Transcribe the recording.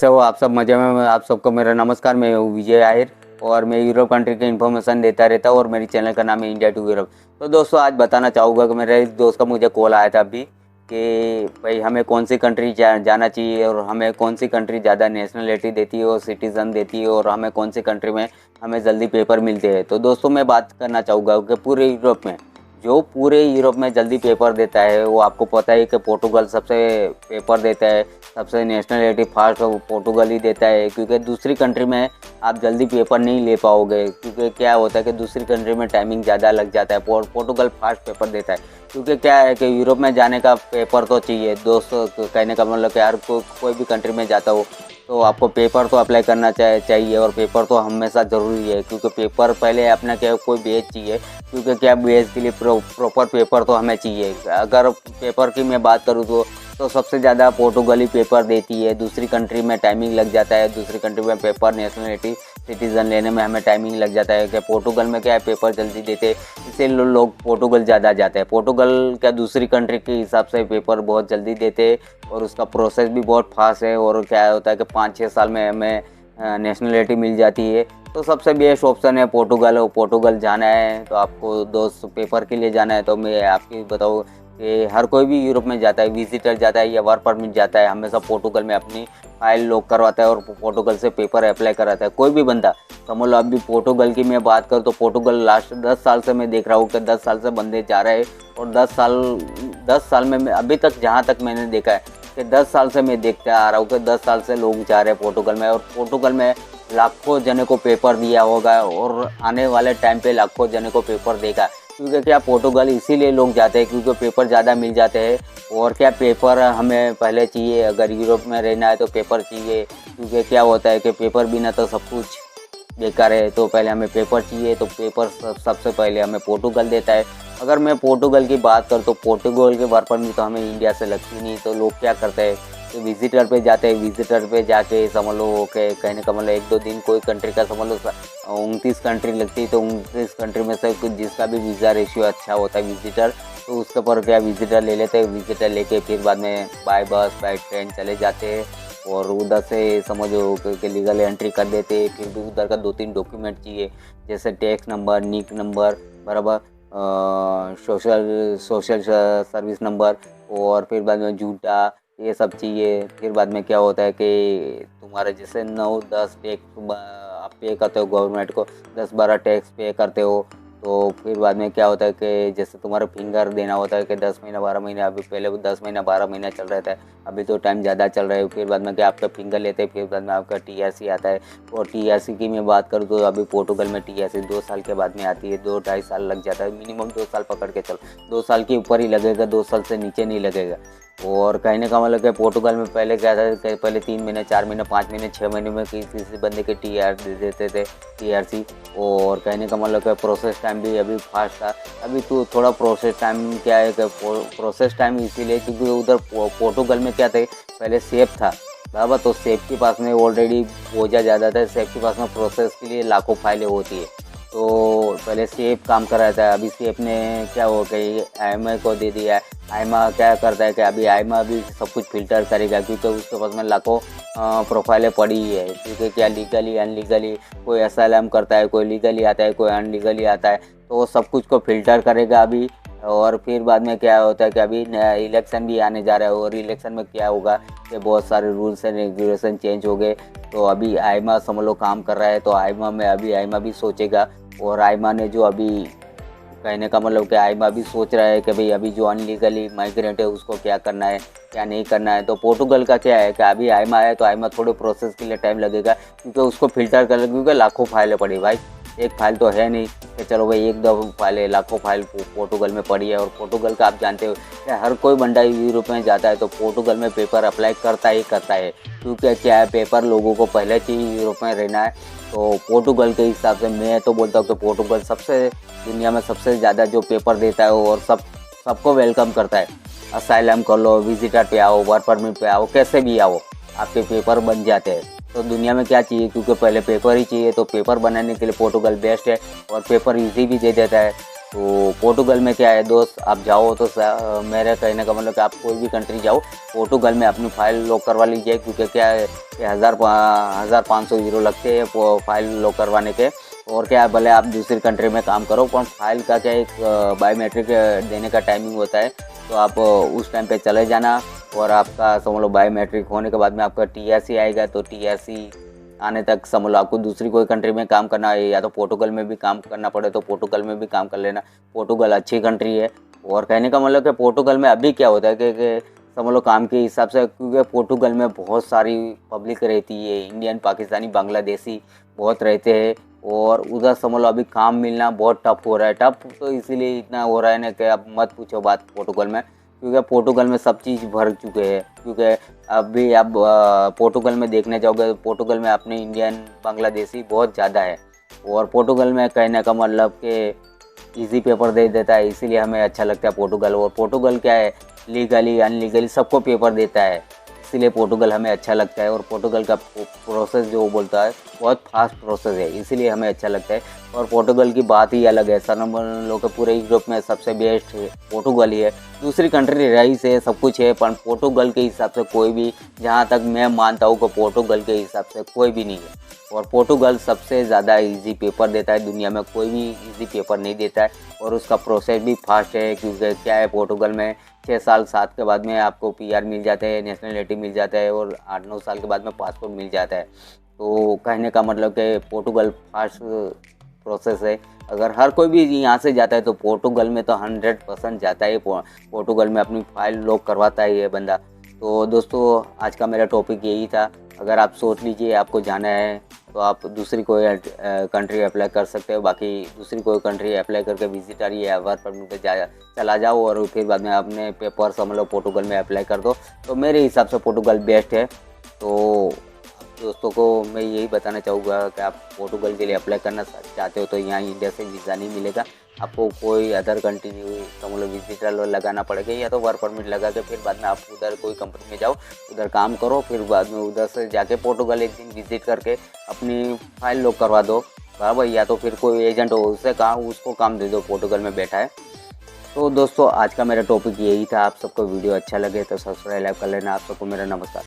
कैसे हो आप सब? मज़े में? आप सबको मेरा नमस्कार। मैं हूँ विजय आहिर और मैं यूरोप कंट्री की इन्फॉर्मेशन देता रहता हूँ और मेरी चैनल का नाम है इंडिया टू यूरोप। तो दोस्तों आज बताना चाहूँगा कि मेरे एक दोस्त का मुझे कॉल आया था अभी कि भाई हमें कौन सी कंट्री जाना चाहिए और हमें कौन सी कंट्री ज़्यादा नेशनलिटी देती है और सिटीज़न देती है और हमें कौन सी कंट्री में हमें जल्दी पेपर मिलते हैं। तो दोस्तों मैं बात करना चाहूँगा कि पूरे यूरोप में जल्दी पेपर देता है, वो आपको पता है कि पोर्टुगल सबसे पेपर देता है, सबसे नेशनलिटी फास्ट पोर्टुगल ही देता है, क्योंकि दूसरी कंट्री में आप जल्दी पेपर नहीं ले पाओगे। क्योंकि क्या होता है कि दूसरी कंट्री में टाइमिंग ज़्यादा लग जाता है, पोर्टुगल फास्ट पेपर देता है। क्योंकि क्या है कि यूरोप में जाने का पेपर तो चाहिए दोस्तों, कहने का मतलब कि यार कोई भी कंट्री में जाता हो तो आपको पेपर तो अप्लाई करना चाहिए और पेपर तो हमेशा ज़रूरी है। क्योंकि पेपर पहले अपना क्या कोई बेस चाहिए, क्योंकि क्या बेस के लिए प्रॉपर पेपर तो हमें चाहिए। अगर पेपर की मैं बात करूँ तो सबसे ज़्यादा पोर्टुगल ही पेपर देती है। दूसरी कंट्री में टाइमिंग लग जाता है, दूसरी कंट्री में पेपर नेशनलिटी सिटीज़न लेने में हमें टाइमिंग लग जाता है। कि पोर्टुगल में क्या है पेपर जल्दी देते, इससे लोग पोर्टुगल ज़्यादा जाते हैं। पोर्टुगल क्या दूसरी कंट्री के हिसाब से पेपर बहुत जल्दी देते और उसका प्रोसेस भी बहुत फास्ट है। और क्या होता है कि 5-6 साल में हमें नेशनलिटी मिल जाती है। तो सबसे बेस्ट ऑप्शन है पोर्टुगल। पोर्टुगल जाना है तो आपको दोस्त पेपर के लिए जाना है तो मैं आपकी बताऊँ कि हर कोई भी यूरोप में जाता है, विजिटर जाता है या वर्क परमिट जाता है, हमेशा पोर्टुगल में अपनी फाइल लॉक करवाता है और पोर्टुगल से पेपर अप्लाई कराता है। कोई भी बंदा समझ लो, अभी पोर्टुगल की मैं बात करूँ तो पोर्टुगल लास्ट 10 साल से मैं देख रहा हूँ कि 10 साल से बंदे जा रहे हैं। और 10 साल में मैं अभी तक जहाँ तक मैंने देखा है कि 10 साल से मैं देखता आ रहा हूँ कि 10 साल से लोग जा रहे हैं पोर्टुगल में। और पोर्टुगल में लाखों जने को पेपर दिया होगा और आने वाले टाइम पे लाखों जने को पेपर देगा। क्योंकि क्या पोर्टुगल इसीलिए लोग जाते हैं क्योंकि पेपर ज़्यादा मिल जाते हैं। और क्या पेपर हमें पहले चाहिए, अगर यूरोप में रहना है तो पेपर चाहिए। क्योंकि क्या होता है कि पेपर बिना तो सब कुछ बेकार है, तो पहले हमें पेपर चाहिए। तो पेपर सबसे पहले हमें पोर्टुगल देता है। अगर मैं पोर्टुगल की बात करूँ तो पोर्टुगल के वर्क परमिट तो हमें इंडिया से लगती नहीं। तो लोग क्या करते हैं तो विजिटर पे जाते हैं, विजिटर पे जाके समझ लो के कहने का मतलब 1-2 दिन कोई कंट्री का समझ लो 29 कंट्री लगती है। तो 29 कंट्री में से जिसका भी वीज़ा रेशियो अच्छा होता है विजिटर, तो उसके पर क्या विजिटर ले लेते हैं। विजिटर लेके फिर बाद में बाय बस बाय ट्रेन चले जाते हैं और उधर से समझो कि लीगल एंट्री कर देते हैं। फिर भी उधर का 2-3 डॉक्यूमेंट चाहिए, जैसे टैक्स नंबर, निक नंबर, बराबर सोशल सर्विस नंबर, और फिर बाद में जूता, ये सब चाहिए। फिर बाद में क्या होता है कि तुम्हारे जैसे 9-10 टैक्स आप पे करते हो गवर्नमेंट को, 10-12 टैक्स पे करते हो। तो फिर बाद में क्या होता है कि जैसे तुम्हारा फिंगर देना होता है कि 10 महीना 12 महीने, अभी पहले 10 महीना 12 महीना चल रहा था, अभी तो टाइम ज़्यादा चल रहा है। फिर बाद में क्या आपका फिंगर लेते हैं, फिर बाद में आपका टीआरसी आता है। और टीआरसी की मैं बात करूँ तो अभी पोर्टुगल में टीआरसी 2 साल के बाद में आती है, 2-2.5 साल लग जाता है, मिनिमम 2 साल पकड़ के चलो, 2 साल के ऊपर ही लगेगा, 2 साल से नीचे नहीं लगेगा। और कहने का मतलब कि पोर्टुगल में पहले क्या था कि पहले 3 महीने 4 महीने 5 महीने 6 महीने में किसी बंदे के टीआर दे देते थे टीआरसी। और कहने का मतलब कि प्रोसेस टाइम भी अभी फास्ट था। अभी तो थोड़ा प्रोसेस टाइम क्या है कि प्रोसेस टाइम इसीलिए क्योंकि उधर पोर्टुगल में क्या थे पहले सेफ था बराबर। तो सेफ के पास में ऑलरेडी बोझा ज़्यादा था, सेफ के पास में प्रोसेस के लिए लाखों फाइलें होती है। तो पहले सेफ काम कर रहा था, अभी सेफ ने क्या हो गई आईएमआई को दे दिया है। आईएमआई क्या करता है कि अभी आईएमआई भी सब कुछ फिल्टर करेगा, क्योंकि उसके पास में लाखों प्रोफाइलें पड़ी है। क्योंकि क्या लीगली अनलीगली कोई असाइलम करता है, कोई लीगली आता है, कोई अनलीगली आता है, तो वो सब कुछ को फिल्टर करेगा अभी। और फिर बाद में क्या होता है कि अभी इलेक्शन भी आने जा रहा है और इलेक्शन में क्या होगा कि बहुत सारे रूल्स एंड रेगुलेशन चेंज हो गए। तो अभी आईएमआई समझ लो काम कर रहा है, तो आईएमआई भी सोचेगा। और आईएमआई ने जो अभी कहने का मतलब कि आईएमआई भी सोच रहा है कि भाई अभी जो अनलीगली माइग्रेंट है उसको क्या करना है क्या नहीं करना है। तो पोर्टुगल का क्या है कि अभी आईएमआई है तो आईएमआई थोड़े प्रोसेस के लिए टाइम लगेगा, क्योंकि उसको फिल्टर कर, क्योंकि लाखों फाइलें पड़ी भाई, एक फाइल तो है नहीं कि चलो भाई 1-2 फाइलें, लाखों फाइल पोर्टुगल में पड़ी है। और पोर्टुगल का आप जानते हो कि हर कोई बंदा यूरोप में जाता है तो पोर्टुगल में पेपर अप्लाई करता ही करता है। क्योंकि क्या है पेपर लोगों को पहले चाहिए यूरोप में रहना है। तो पोर्टुगल के हिसाब से मैं तो बोलता हूँ कि पोर्टुगल सबसे दुनिया में सबसे ज़्यादा जो पेपर देता है और सबको वेलकम करता है। असाइलम कर लो, विजिटर पे आओ, वर्क परमिट पे आओ, कैसे भी आओ, आपके पेपर बन जाते हैं। तो दुनिया में क्या चाहिए, क्योंकि पहले पेपर ही चाहिए, तो पेपर बनाने के लिए पोर्टुगल बेस्ट है और पेपर इजी भी दे देता है। तो पोर्टुगल में क्या है दोस्त, आप जाओ तो मेरे कहने का मतलब कि आप कोई भी कंट्री जाओ, पोर्टुगल में अपनी फ़ाइल लॉक करवा लीजिए, क्योंकि क्या है कि 1500 यूरो लगते हैं फ़ाइल लॉक करवाने के। और क्या है, भले आप दूसरी कंट्री में काम करो, पर फाइल का क्या एक बायोमेट्रिक देने का टाइमिंग होता है, तो आप उस टाइम पे चले जाना। और आपका समझ लो बायोमेट्रिक होने के बाद में आपका TRC आएगा, तो TRC आने तक समझ लो आपको दूसरी कोई कंट्री में काम करना है, या तो पोर्टुगल में भी काम करना पड़े तो पोर्टुगल में भी काम कर लेना। पोर्टुगल अच्छी कंट्री है। और कहने का मतलब कि पोर्टुगल में अभी क्या होता है कि समझ लो काम के हिसाब से, क्योंकि पोर्टुगल में बहुत सारी पब्लिक रहती है, इंडियन, पाकिस्तानी, बांग्लादेशी बहुत रहते हैं। और उधर समझ लो अभी काम मिलना बहुत टफ हो रहा है। टफ तो इसीलिए इतना हो रहा है ना कि अब मत पूछो बात पोर्टुगल में, क्योंकि पोर्टुगल में सब चीज़ भर चुके हैं। क्योंकि अभी अब पोर्टुगल में देखने जाओगे तो पोर्टुगल में अपने इंडियन, बांग्लादेशी बहुत ज़्यादा है। और पोर्टुगल में कहने का मतलब कि इजी पेपर दे देता है, इसीलिए हमें अच्छा लगता है पोर्टुगल। और पोर्टुगल क्या है, लीगली अनलीगली सबको पेपर देता है, इसीलिए पोर्टुगल हमें अच्छा लगता है। और पोर्टुगल का प्रोसेस जो बोलता है बहुत फास्ट प्रोसेस है, इसीलिए हमें अच्छा लगता है। और पोर्टुगल की बात ही अलग है, लोग के पूरे यूरोप में सबसे बेस्ट है पोर्टुगल ही है। दूसरी कंट्री रही से सब कुछ है, पर पोर्टुगल के हिसाब से कोई भी, जहाँ तक मैं मानता हूँ कि पोर्टुगल के हिसाब से कोई भी नहीं है। और पोर्टुगल सबसे ज़्यादा इजी पेपर देता है, दुनिया में कोई भी इजी पेपर नहीं देता है। और उसका प्रोसेस भी फास्ट है, क्योंकि क्या है पोर्टुगल में 6 साल 7 के बाद में आपको PR मिल जाते हैं, नेशनलिटी मिल जाता है, और 8-9 साल के बाद में पासपोर्ट मिल जाता है। तो कहने का मतलब कि पोर्टुगल फास्ट प्रोसेस है। अगर हर कोई भी यहाँ से जाता है तो पोर्टुगल में तो 100% जाता है, पोर्टुगल में अपनी फ़ाइल लॉक करवाता है ये बंदा। तो दोस्तों आज का मेरा टॉपिक यही था। अगर आप सोच लीजिए आपको जाना है तो आप दूसरी कोई कंट्री अप्लाई कर सकते हो। बाकी दूसरी कोई कंट्री अप्लाई करके विजिटर या वर्क परमिट पे चला जाओ, और फिर बाद में अपने पेपर समझ लो पोर्टुगल में अप्लाई कर दो। तो मेरे हिसाब से पोर्टुगल बेस्ट है। तो दोस्तों को मैं यही बताना चाहूँगा कि आप पोर्टुगल के लिए अप्लाई करना चाहते हो तो यहाँ इंडिया से वीज़ा नहीं मिलेगा, आपको कोई अदर कंट्री समझ लो विजिटर लगाना पड़ेगा, या तो वर्क परमिट लगा के फिर बाद में आप उधर कोई कंपनी में जाओ, उधर काम करो, फिर बाद में उधर से जाके पोर्टुगल एक दिन विजिट करके अपनी फाइल लॉक करवा दो बराबर। या तो फिर कोई एजेंट हो उससे उसको काम दे दो, पोर्टुगल में बैठा है। तो दोस्तों आज का मेरा टॉपिक यही था। आप सबको वीडियो अच्छा लगे तो सब्सक्राइब कर लेना। आप सबको मेरा नमस्कार।